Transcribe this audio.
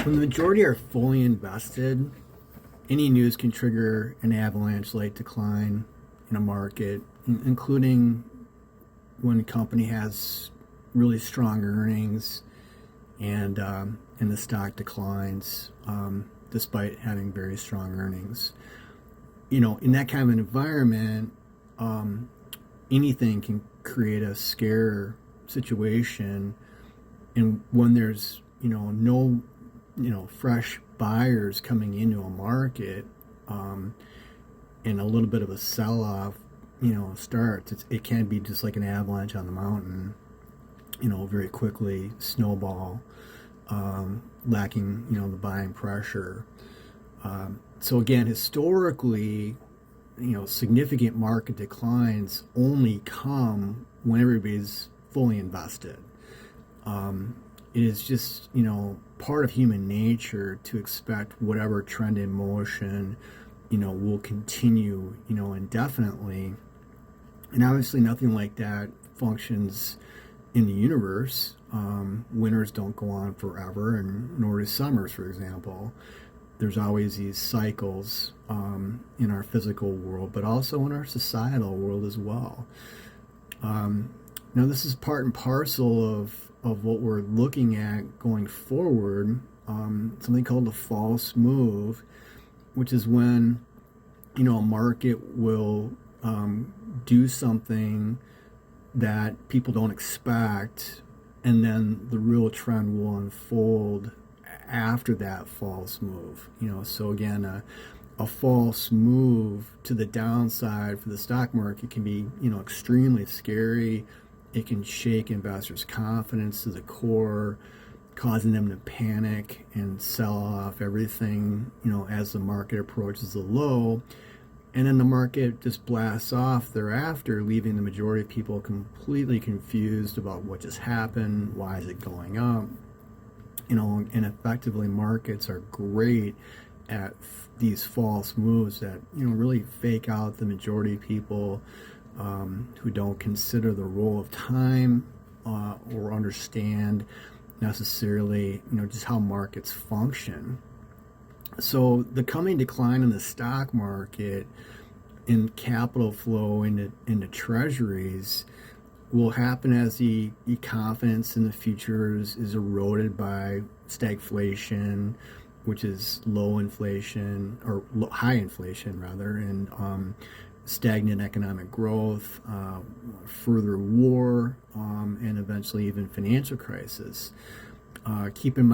When the majority are fully invested, any news can trigger an avalanche-like decline in a market, including when a company has really strong earnings and the stock declines despite having very strong earnings. In that kind of an environment, um, anything can create a scare situation, and when there's no fresh buyers coming into a market, um, and a little bit of a sell-off starts, it can be just like an avalanche on the mountain, very quickly snowball, lacking the buying pressure. So again, historically, significant market declines only come when everybody's fully invested. It is just part of human nature to expect whatever trend in motion will continue indefinitely, and obviously nothing like that functions in the universe. Winters don't go on forever, and nor do summers, for example. There's always these cycles in our physical world, but also in our societal world as well. Now, this is part and parcel of what we're looking at going forward, something called a false move, which is when a market will do something that people don't expect, and then the real trend will unfold after that false move. So again, a false move to the downside for the stock market can be extremely scary. It can shake investors' confidence to the core, causing them to panic and sell off everything as the market approaches the low. And then the market just blasts off thereafter, leaving the majority of people completely confused about what just happened, why is it going up. And effectively, markets are great at these false moves that really fake out the majority of people, who don't consider the role of time, or understand necessarily just how markets function. So the coming decline in the stock market and capital flow into treasuries will happen as the confidence in the futures is eroded by stagflation, which is low inflation, or high inflation rather, and stagnant economic growth, further war, and eventually even financial crisis. Keep in mind